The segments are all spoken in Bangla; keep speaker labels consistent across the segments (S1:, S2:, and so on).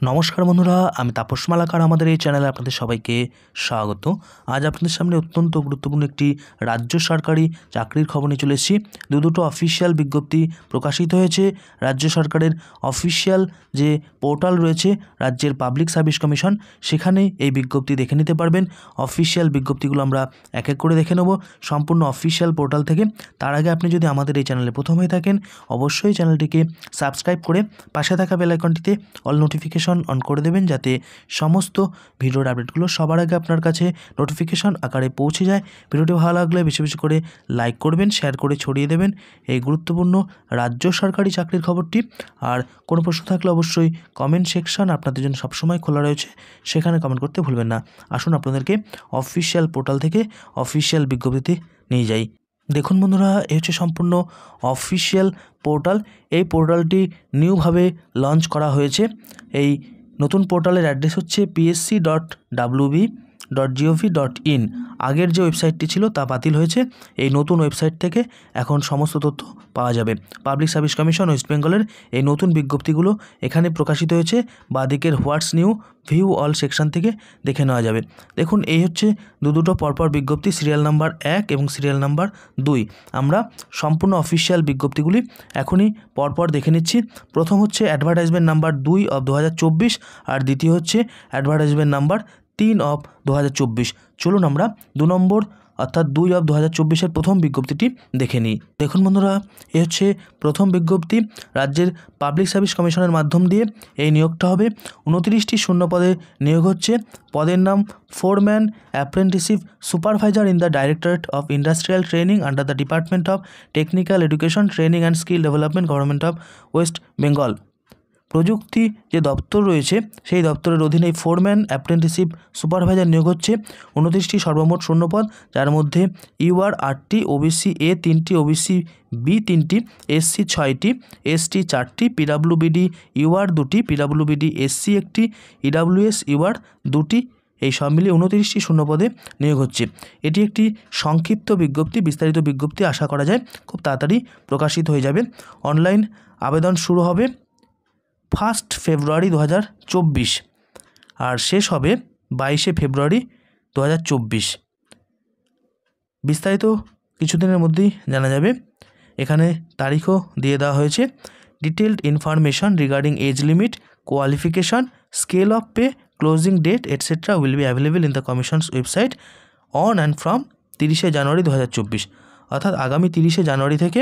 S1: নমস্কার বন্ধুরা, আমি তাপস মালাকার। আমাদের এই চ্যানেলে আপনাদের সবাইকে স্বাগত। আজ আপনাদের সামনে অত্যন্ত গুরুত্বপূর্ণ একটি রাজ্য সরকারি চাকরির খবর নিয়ে চলে এসেছি। দুটো অফিসিয়াল বিজ্ঞপ্তি প্রকাশিত হয়েছে। রাজ্য সরকারের অফিসিয়াল যে পোর্টাল রয়েছে রাজ্যের পাবলিক সার্ভিস কমিশন, সেখানে এই বিজ্ঞপ্তি দেখে নিতে পারবেন। অফিসিয়াল বিজ্ঞপ্তিগুলো আমরা এক এক করে দেখে নেব সম্পূর্ণ অফিসিয়াল পোর্টাল থেকে। তার আগে আপনি যদি আমাদের এই চ্যানেলে প্রথম হয়ে থাকেন, অবশ্যই চ্যানেলটিকে সাবস্ক্রাইব করে পাশে থাকা বেল আইকনটিতে অল নোটিফিকেশন অন করে দেবেন, যাতে সমস্ত ভিডিওর আপডেটগুলো সবার আগে আপনার কাছে নোটিফিকেশন আকারে পৌঁছে যায়। ভিডিওটি ভালো লাগলে বেশি বেশি করে লাইক করবেন, শেয়ার করে ছড়িয়ে দেবেন এই গুরুত্বপূর্ণ রাজ্য সরকারি চাকরির খবরটি। আর কোনো প্রশ্ন থাকলে অবশ্যই কমেন্ট সেকশন আপনাদের জন্য সবসময় খোলা রয়েছে, সেখানে কমেন্ট করতে ভুলবেন না। আসুন আপনাদেরকে অফিসিয়াল পোর্টাল থেকে অফিসিয়াল বিজ্ঞপ্তিতে নিয়ে যাই। দেখুন বন্ধুরা, এই হচ্ছে সম্পূর্ণ অফিসিয়াল পোর্টাল। এই পোর্টালটি নিউভাবে লঞ্চ করা হয়েছে। এই নতুন পোর্টালের অ্যাড্রেস হচ্ছে psc.wb.gov.in। আগের যে ওয়েবসাইটটি ছিল তা বাতিল হয়েছে। এই নতুন ওয়েবসাইট থেকে এখন সমস্ত তথ্য পাওয়া যাবে। পাবলিক সার্ভিস কমিশন ওয়েস্ট বেঙ্গলের এই নতুন বিজ্ঞপ্তিগুলো এখানে প্রকাশিত হয়েছে। বাঁদিকের what's new view all section থেকে দেখে নেওয়া যাবে। দেখুন, এই হচ্ছে দুটো পরপর বিজ্ঞপ্তি, সিরিয়াল নাম্বার 1 এবং সিরিয়াল নাম্বার 2। আমরা সম্পূর্ণ অফিসিয়াল বিজ্ঞপ্তিগুলি এখনই পরপর দেখে নিচ্ছি। প্রথম হচ্ছে অ্যাডভার্টাইজমেন্ট নাম্বার 2 অফ 2024, আর দ্বিতীয় হচ্ছে অ্যাডভার্টাইজমেন্ট নাম্বার 3 অফ 2024। চলুন আমরা 2 নম্বর অর্থাৎ 2 অফ 2024-এর প্রথম বিজ্ঞপ্তিটি দেখে নিই। দেখুন বন্ধুরা, এ হচ্ছে প্রথম বিজ্ঞপ্তি। রাজ্যের পাবলিক সার্ভিস কমিশনের মাধ্যম দিয়ে এই নিয়োগটা হবে। 29টি শূন্য পদে নিয়োগ হচ্ছে। পদের নাম foreman apprenticeship supervisor in the directorate of industrial training under the department of technical education training and skill development government of West Bengal. প্রযুক্তি যে দপ্তর রয়েছে সেই দপ্তরের অধীনে ফোরম্যান অ্যাপ্রেন্টিসশিপ সুপারভাইজার নিয়োগ হচ্ছে। 29টি সর্বমোট শূন্যপদ, যার মধ্যে ইউআর 8টি, ওবিসি এ 3টি, ওবিসি বি 3টি, এসসি 6টি, এসটি 4টি, পিডাব্লিউবিডি ইউআর 2টি, পিডাব্লিউবিডি এসসি 1টি, ইডাব্লিউএস ইউআর 2টি। এই সব মিলিয়ে 29টি শূন্যপদে নিয়োগ হচ্ছে। এটি একটি সংক্ষিপ্ত বিজ্ঞপ্তি। বিস্তারিত বিজ্ঞপ্তি আশা করা যায় খুব তাড়াতাড়ি প্রকাশিত হয়ে যাবে। অনলাইন আবেদন শুরু হবে 1 ফেব্রুয়ারি 2024 আর শেষ হবে 22 ফেব্রুয়ারি 2024। বিস্তারিত কিছুদিনের মধ্যেই জানা যাবে। এখানে তারিখও দিয়ে দেওয়া হয়েছে। Detailed information regarding age limit, qualification, scale of pay, closing date etcetera will be available in the commission's website on and from 30 January 2024। অর্থাৎ আগামী 30 জানুয়ারি থেকে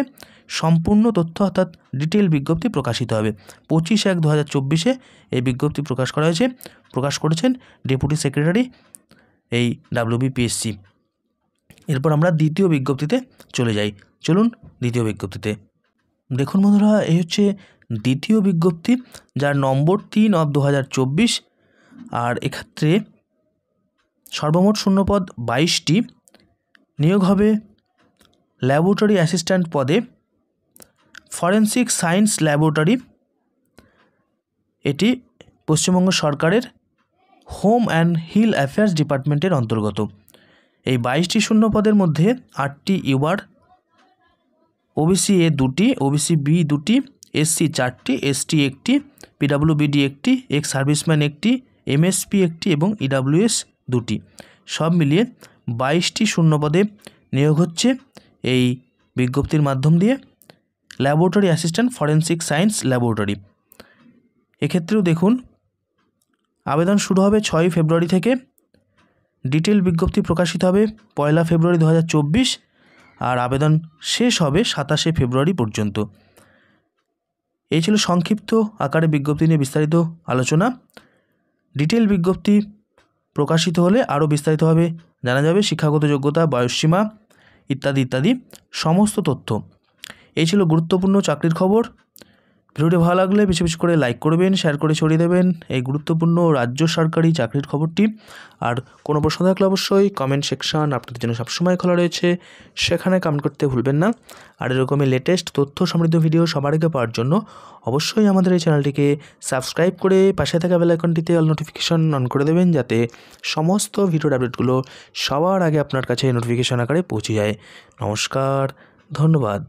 S1: সম্পূর্ণ তথ্য অর্থাৎ ডিটেল বিজ্ঞপ্তি প্রকাশিত হবে। 25/1/2024-এ এই বিজ্ঞপ্তি প্রকাশ করা হয়েছে। প্রকাশ করেছেন ডেপুটি সেক্রেটারি এই WBPSC। এরপর আমরা দ্বিতীয় বিজ্ঞপ্তিতে চলে যাই। চলুন দ্বিতীয় বিজ্ঞপ্তিতে। দেখুন বন্ধুরা, এই হচ্ছে দ্বিতীয় বিজ্ঞপ্তি, যার নম্বর 3 অফ 2024। আর এক্ষেত্রে সর্বমোট শূন্যপদ 22টি। নিয়োগ হবে ল্যাবরেটরি অ্যাসিস্ট্যান্ট পদে, ফরেন্সিক সায়েন্স ল্যাবরেটরি। এটি পশ্চিমবঙ্গ সরকারের হোম অ্যান্ড হিল অ্যাফেয়ার্স ডিপার্টমেন্টের অন্তর্গত। এই 22টি শূন্য পদের মধ্যে 8টি ইউআর, ওবিসি এ 2টি, ওবিসি বি 2টি, এসসি 4টি, এসটি 1টি, পিডাব্লিউবিডি 1টি, এক্স সার্ভিসম্যান 1টি, এমএসপি 1টি এবং ইডাব্লিউএস 2টি। সব মিলিয়ে 22টি শূন্য পদে নিয়োগ হচ্ছে এই বিজ্ঞপ্তির মাধ্যম দিয়ে। Laboratory assistant forensic science laboratory. এক্ষেত্রেও দেখুন, আবেদন শুরু হবে 6 ফেব্রুয়ারি থেকে। ডিটেল বিজ্ঞপ্তি প্রকাশিত হবে 1 ফেব্রুয়ারি 2024 আর আবেদন শেষ হবে 27 ফেব্রুয়ারি পর্যন্ত। এই ছিল সংক্ষিপ্ত আকারে বিজ্ঞপ্তি নিয়ে বিস্তারিত আলোচনা। ডিটেল বিজ্ঞপ্তি প্রকাশিত হলে আরও বিস্তারিতভাবে জানা যাবে শিক্ষাগত যোগ্যতা, বয়সসীমা ইত্যাদি ইত্যাদি সমস্ত তথ্য। এই ছিল গুরুত্বপূর্ণ চাকরির খবর। ভিডিওটি ভালো লাগলে বেশি বেশি করে লাইক করবেন, শেয়ার করে ছড়িয়ে দেবেন এই গুরুত্বপূর্ণ রাজ্য সরকারি চাকরির খবরটি। আর কোনো প্রশ্ন থাকলে অবশ্যই কমেন্ট সেকশন আপনাদের জন্য সবসময় খোলা রয়েছে, সেখানে কমেন্ট করতে ভুলবেন না। আর এরকমই লেটেস্ট তথ্য সমৃদ্ধ ভিডিও সবার আগে পাওয়ার জন্য অবশ্যই আমাদের এই চ্যানেলটিকে সাবস্ক্রাইব করে পাশে থাকা বেল আইকনটিতে অল নোটিফিকেশন অন করে দেবেন, যাতে সমস্ত ভিডিওর আপডেটগুলো সবার আগে আপনার কাছে নোটিফিকেশন আকারে পৌঁছে যায়। নমস্কার, ধন্যবাদ।